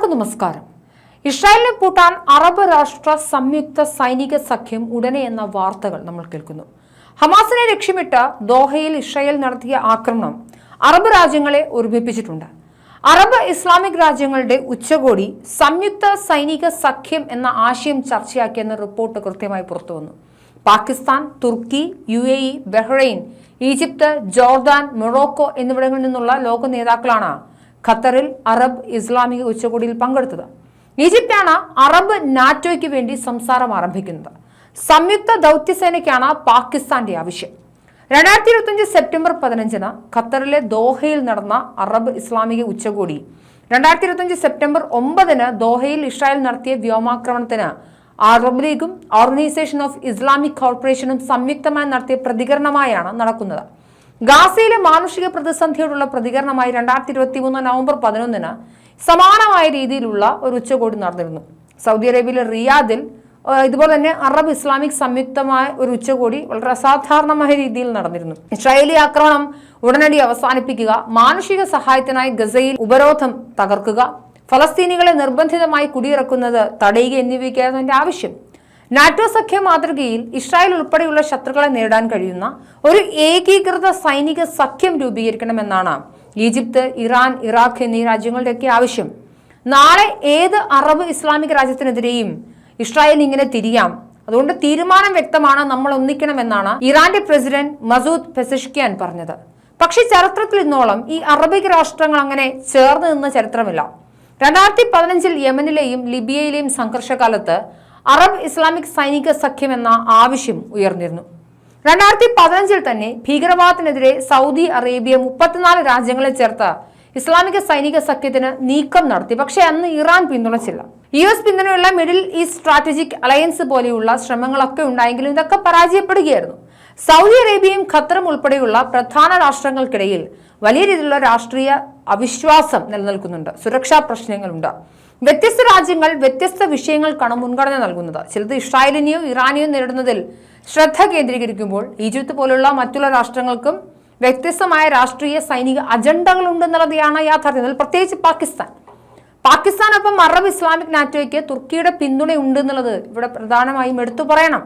എല്ലാവർക്കും നമസ്കാരം. ഇസ്രായേലിനെ പൂട്ടാൻ അറബ് രാഷ്ട്ര സംയുക്ത സൈനിക സഖ്യം ഉടനെ എന്ന വാർത്തകൾ നമ്മൾ കേൾക്കുന്നു. ഹമാസിനെ ലക്ഷ്യമിട്ട് ദോഹയിൽ ഇസ്രായേൽ നടത്തിയ ആക്രമണം അറബ് രാജ്യങ്ങളെ ഒരുമിപ്പിച്ചിട്ടുണ്ട്. അറബ് ഇസ്ലാമിക് രാജ്യങ്ങളുടെ ഉച്ചകോടി സംയുക്ത സൈനിക സഖ്യം എന്ന ആശയം ചർച്ചയാക്കിയെന്ന റിപ്പോർട്ട് കൃത്യമായി പുറത്തുവന്നു. പാകിസ്ഥാൻ, തുർക്കി, UAE, Bahrain, Egypt, Jordan, Morocco എന്നിവിടങ്ങളിൽ നിന്നുള്ള ലോക നേതാക്കളാണ് ഖത്തറിൽ അറബ് ഇസ്ലാമിക ഉച്ചകോടിയിൽ പങ്കെടുത്തത്. ഈജിപ്താണ് അറബ് നാറ്റോയ്ക്ക് വേണ്ടി സംസാരം ആരംഭിക്കുന്നത്. സംയുക്ത ദൗത്യസേനയ്ക്കാണ് പാകിസ്ഥാന്റെ ആവശ്യം. 2025 സെപ്റ്റംബർ 15 ഖത്തറിലെ ദോഹയിൽ നടന്ന അറബ് ഇസ്ലാമിക ഉച്ചകോടി 2025 സെപ്റ്റംബർ 9 ദോഹയിൽ ഇസ്രായേൽ നടത്തിയ വ്യോമാക്രമണത്തിന് അറബ് ലീഗും ഓർഗനൈസേഷൻ ഓഫ് ഇസ്ലാമിക് കോർപ്പറേഷനും സംയുക്തമായി നടത്തിയ പ്രതികരണമായാണ് നടക്കുന്നത്. ഗാസയിലെ മാനുഷിക പ്രതിസന്ധിയോടുള്ള പ്രതികരണമായി 2023 നവംബർ 11 സമാനമായ രീതിയിലുള്ള ഒരു ഉച്ചകോടി നടന്നിരുന്നു. സൗദി അറേബ്യയിലെ റിയാദിൽ ഇതുപോലെ തന്നെ അറബ് ഇസ്ലാമിക് സംയുക്തമായ ഒരു ഉച്ചകോടി വളരെ അസാധാരണമായ രീതിയിൽ നടന്നിരുന്നു. ഇസ്രായേലി ആക്രമണം ഉടനടി അവസാനിപ്പിക്കുക, മാനുഷിക സഹായത്തിനായി ഗസയിൽ ഉപരോധം തകർക്കുക, ഫലസ്തീനികളെ നിർബന്ധിതമായി കുടിയിറക്കുന്നത് തടയുക എന്നിവയ്ക്കായിരുന്നു എന്റെ ആവശ്യം. നാറ്റോ സഖ്യ മാതൃകയിൽ ഇസ്രായേൽ ഉൾപ്പെടെയുള്ള ശത്രുക്കളെ നേരിടാൻ കഴിയുന്ന ഒരു ഏകീകൃത സൈനിക സഖ്യം രൂപീകരിക്കണമെന്നാണ് ഈജിപ്ത്, ഇറാൻ, ഇറാഖ് എന്നീ രാജ്യങ്ങളുടെയൊക്കെ ആവശ്യം. നാളെ ഏത് അറബ് ഇസ്ലാമിക രാജ്യത്തിനെതിരെയും ഇസ്രായേൽ ഇങ്ങനെ തിരിയാം. അതുകൊണ്ട് തീരുമാനം വ്യക്തമാണ്, നമ്മൾ ഒന്നിക്കണമെന്നാണ് ഇറാന്റെ പ്രസിഡന്റ് മസൂദ് പെസഷ്കിയാൻ പറഞ്ഞത്. പക്ഷേ ചരിത്രത്തിൽ ഇന്നോളം ഈ അറബിക് രാഷ്ട്രങ്ങൾ അങ്ങനെ ചേർന്ന് നിന്ന ചരിത്രമില്ല. 2015 യമനിലെയും ലിബിയയിലെയും സംഘർഷകാലത്ത് അറബ് ഇസ്ലാമിക് സൈനിക സഖ്യം എന്ന ആവശ്യം ഉയർന്നിരുന്നു. 2015 തന്നെ ഭീകരവാദത്തിനെതിരെ സൗദി അറേബ്യ 34 രാജ്യങ്ങളെ ചേർത്ത് ഇസ്ലാമിക സൈനിക സഖ്യത്തിന് നീക്കം നടത്തി. പക്ഷേ അന്ന് ഇറാൻ പിന്തുണച്ചില്ല. US പിന്തുണയുള്ള മിഡിൽ ഈസ്റ്റ് സ്ട്രാറ്റജിക് അലയൻസ് പോലെയുള്ള ശ്രമങ്ങളൊക്കെ ഉണ്ടായെങ്കിലും ഇതൊക്കെ പരാജയപ്പെടുകയായിരുന്നു. സൗദി അറേബ്യയും ഖത്തറും ഉൾപ്പെടെയുള്ള പ്രധാന രാഷ്ട്രങ്ങൾക്കിടയിൽ വലിയ രീതിയിലുള്ള രാഷ്ട്രീയ അവിശ്വാസം നിലനിൽക്കുന്നുണ്ട്. സുരക്ഷാ പ്രശ്നങ്ങളുണ്ട്. വ്യത്യസ്ത രാജ്യങ്ങൾ വ്യത്യസ്ത വിഷയങ്ങൾക്കാണ് മുൻഗണന നൽകുന്നത്. ചിലത് ഇസ്രായേലിനെയോ ഇറാനെയോ നേരിടുന്നതിൽ ശ്രദ്ധ കേന്ദ്രീകരിക്കുമ്പോൾ ഈജിപ്ത് പോലുള്ള മറ്റുള്ള രാഷ്ട്രങ്ങൾക്കും വ്യത്യസ്തമായ രാഷ്ട്രീയ സൈനിക അജണ്ടകൾ ഉണ്ടെന്നുള്ളതാണ് യാഥാർത്ഥ്യത്തിൽ. പ്രത്യേകിച്ച് പാകിസ്ഥാനൊപ്പം അറബ് ഇസ്ലാമിക് നാറ്റോയ്ക്ക് തുർക്കിയുടെ പിന്തുണ ഉണ്ടെന്നുള്ളത് ഇവിടെ പ്രധാനമായും എടുത്തു പറയണം.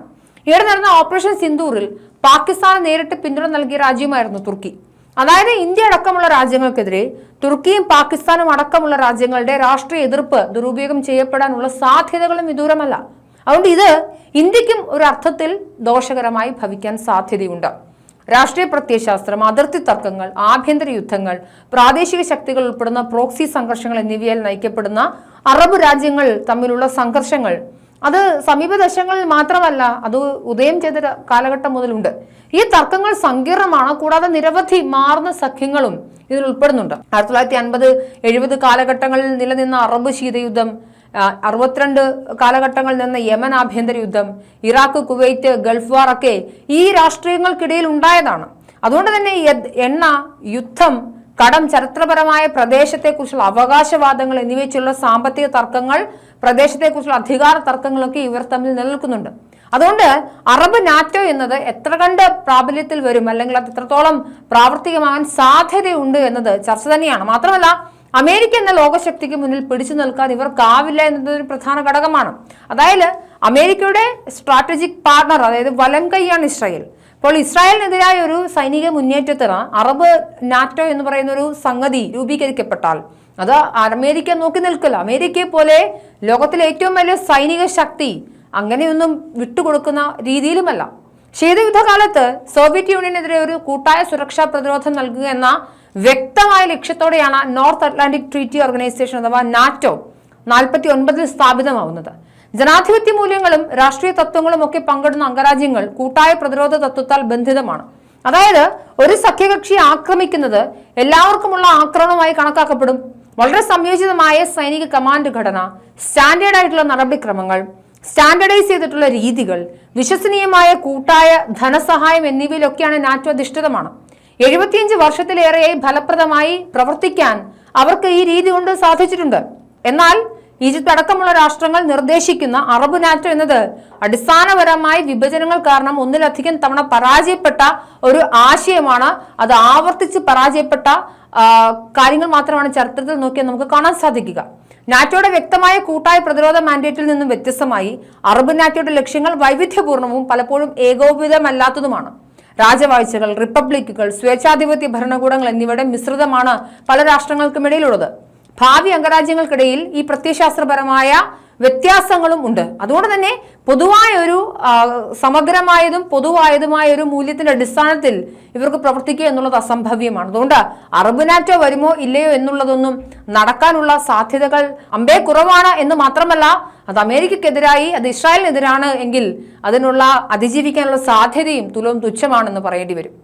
ഇവിടെ നടന്ന ഓപ്പറേഷൻ സിന്ദൂറിൽ പാകിസ്ഥാന് നേരിട്ട് പിന്തുണ നൽകിയ രാജ്യമായിരുന്നു തുർക്കി. അതായത് ഇന്ത്യ അടക്കമുള്ള രാജ്യങ്ങൾക്കെതിരെ തുർക്കിയും പാകിസ്ഥാനും അടക്കമുള്ള രാജ്യങ്ങളുടെ രാഷ്ട്രീയ എതിർപ്പ് ദുരുപയോഗം ചെയ്യപ്പെടാനുള്ള സാധ്യതകളും വിദൂരമല്ല. അതുകൊണ്ട് ഇത് ഇന്ത്യക്കും ഒരു അർത്ഥത്തിൽ ദോഷകരമായി ഭവിക്കാൻ സാധ്യതയുണ്ട്. രാഷ്ട്രീയ പ്രത്യയശാസ്ത്രം, അതിർത്തി തർക്കങ്ങൾ, ആഭ്യന്തര യുദ്ധങ്ങൾ, പ്രാദേശിക ശക്തികൾ ഉൾപ്പെടുന്ന പ്രോക്സി സംഘർഷങ്ങൾ എന്നിവയാൽ നയിക്കപ്പെടുന്ന അറബ് രാജ്യങ്ങൾ തമ്മിലുള്ള സംഘർഷങ്ങൾ അത് സമീപ ദശകങ്ങളിൽ മാത്രമല്ല, അത് ഉദയം ചെയ്ത കാലഘട്ടം മുതലുണ്ട്. ഈ തർക്കങ്ങൾ സങ്കീർണമാണ്. കൂടാതെ നിരവധി മാറുന്ന സഖ്യങ്ങളും ഇതിൽ ഉൾപ്പെടുന്നുണ്ട്. 1950-70 കാലഘട്ടങ്ങളിൽ നിലനിന്ന അറബ് ശീതയുദ്ധം, 62 കാലഘട്ടങ്ങളിൽ നിന്ന് യമൻ ആഭ്യന്തര യുദ്ധം, ഇറാഖ്, കുവൈറ്റ്, ഗൾഫ് വാർ ഒക്കെ ഈ രാഷ്ട്രീയങ്ങൾക്കിടയിൽ ഉണ്ടായതാണ്. അതുകൊണ്ട് തന്നെ എണ്ണ, യുദ്ധം, കടം, ചരിത്രപരമായ പ്രദേശത്തെക്കുറിച്ചുള്ള അവകാശവാദങ്ങൾ എന്നിവയ്ക്കുള്ള സാമ്പത്തിക തർക്കങ്ങൾ, പ്രദേശത്തെക്കുറിച്ചുള്ള അധികാര തർക്കങ്ങളൊക്കെ ഇവർ തമ്മിൽ നിലനിൽക്കുന്നുണ്ട്. അതുകൊണ്ട് അറബ് നാറ്റോ എന്നത് എത്ര കണ്ട് പ്രാബല്യത്തിൽ വരും, അല്ലെങ്കിൽ അത് എത്രത്തോളം പ്രാവർത്തികമാകാൻ സാധ്യതയുണ്ട് എന്നത് ചർച്ച തന്നെയാണ്. മാത്രമല്ല അമേരിക്ക എന്ന ലോകശക്തിക്ക് മുന്നിൽ പിടിച്ചു നിൽക്കാൻ ഇവർക്കാവില്ല എന്നതൊരു പ്രധാന ഘടകമാണ്. അതായത് അമേരിക്കയുടെ സ്ട്രാറ്റജിക് പാർട്ണർ, അതായത് വലം കൈയാണ് ഇസ്രായേൽ. അപ്പോൾ ഇസ്രായേലിനെതിരായ ഒരു സൈനിക മുന്നേറ്റത്തിന് അറബ് നാറ്റോ എന്ന് പറയുന്ന ഒരു സംഗതി രൂപീകരിക്കപ്പെട്ടാൽ അത് അമേരിക്ക നോക്കി നിൽക്കില്ല. അമേരിക്കയെ പോലെ ലോകത്തിലെ ഏറ്റവും വലിയ സൈനിക ശക്തി അങ്ങനെയൊന്നും വിട്ടുകൊടുക്കുന്ന രീതിയിലുമല്ല. ശീതയുദ്ധകാലത്ത് സോവിയറ്റ് യൂണിയനെതിരെ ഒരു കൂട്ടായ സുരക്ഷാ പ്രതിരോധം നൽകുക എന്ന വ്യക്തമായ ലക്ഷ്യത്തോടെയാണ് നോർത്ത് അറ്റ്ലാന്റിക് ട്രീറ്റി ഓർഗനൈസേഷൻ അഥവാ നാറ്റോ 49 സ്ഥാപിതമാവുന്നത്. ജനാധിപത്യ മൂല്യങ്ങളും രാഷ്ട്രീയ തത്വങ്ങളും ഒക്കെ പങ്കിടുന്ന അംഗരാജ്യങ്ങൾ കൂട്ടായ പ്രതിരോധ തത്വത്താൽ ബന്ധിതമാണ്. അതായത് ഒരു സഖ്യകക്ഷി ആക്രമിക്കുന്നത് എല്ലാവർക്കുമുള്ള ആക്രമണമായി കണക്കാക്കപ്പെടും. വളരെ സംയോജിതമായ സൈനിക കമാൻഡ് ഘടന, സ്റ്റാൻഡേർഡ് ആയിട്ടുള്ള നടപടിക്രമങ്ങൾ, സ്റ്റാൻഡേർഡൈസ് ചെയ്തിട്ടുള്ള രീതികൾ, വിശ്വസനീയമായ കൂട്ടായ ധനസഹായം എന്നിവയിലൊക്കെയാണ് നാറ്റോ അധിഷ്ഠിതമാണ്. 75 വർഷത്തിലേറെയായി ഫലപ്രദമായി പ്രവർത്തിക്കാൻ അവർക്ക് ഈ രീതി കൊണ്ട് സാധിച്ചിട്ടുണ്ട്. എന്നാൽ ഈജിപ്ത് അടക്കമുള്ള രാഷ്ട്രങ്ങൾ നിർദ്ദേശിക്കുന്ന അറബ് നാറ്റോ എന്നത് അടിസ്ഥാനപരമായി വിഭജനങ്ങൾ കാരണം ഒന്നിലധികം തവണ പരാജയപ്പെട്ട ഒരു ആശയമാണ്. അത് ആവർത്തിച്ച് പരാജയപ്പെട്ട കാര്യങ്ങൾ മാത്രമാണ് ചരിത്രത്തിൽ നോക്കിയാൽ നമുക്ക് കാണാൻ സാധിക്കുക. നാറ്റോയുടെ വ്യക്തമായ കൂട്ടായ പ്രതിരോധ മാൻഡേറ്റിൽ നിന്നും വ്യത്യസ്തമായി അറബ് നാറ്റോയുടെ ലക്ഷ്യങ്ങൾ വൈവിധ്യപൂർണവും പലപ്പോഴും ഏകോപിതമല്ലാത്തതുമാണ്. രാജവാഴ്ചകൾ, റിപ്പബ്ലിക്കുകൾ, സ്വേച്ഛാധിപത്യ ഭരണകൂടങ്ങൾ എന്നിവയുടെ മിശ്രിതമാണ് പല രാഷ്ട്രങ്ങൾക്കുമിടയിലുള്ളത്. ഭാവി അംഗരാജ്യങ്ങൾക്കിടയിൽ ഈ പ്രത്യയശാസ്ത്രപരമായ വ്യത്യാസങ്ങളും ഉണ്ട്. അതുകൊണ്ട് തന്നെ പൊതുവായ ഒരു സമഗ്രമായതും പൊതുവായതുമായ ഒരു മൂല്യത്തിന്റെ അടിസ്ഥാനത്തിൽ ഇവർക്ക് പ്രവർത്തിക്കുക എന്നുള്ളത് അസംഭവ്യമാണ്. അതുകൊണ്ട് അറബ് നാറ്റോ വരുമോ ഇല്ലയോ എന്നുള്ളതൊന്നും നടക്കാനുള്ള സാധ്യതകൾ അമ്പേ കുറവാണ് എന്ന് മാത്രമല്ല, അത് അമേരിക്കക്കെതിരായി, അത് ഇസ്രായേലിനെതിരാണ് എങ്കിൽ അതിനുള്ള അതിജീവിക്കാനുള്ള സാധ്യതയും തുലവും തുച്ഛമാണെന്ന് പറയേണ്ടി വരും.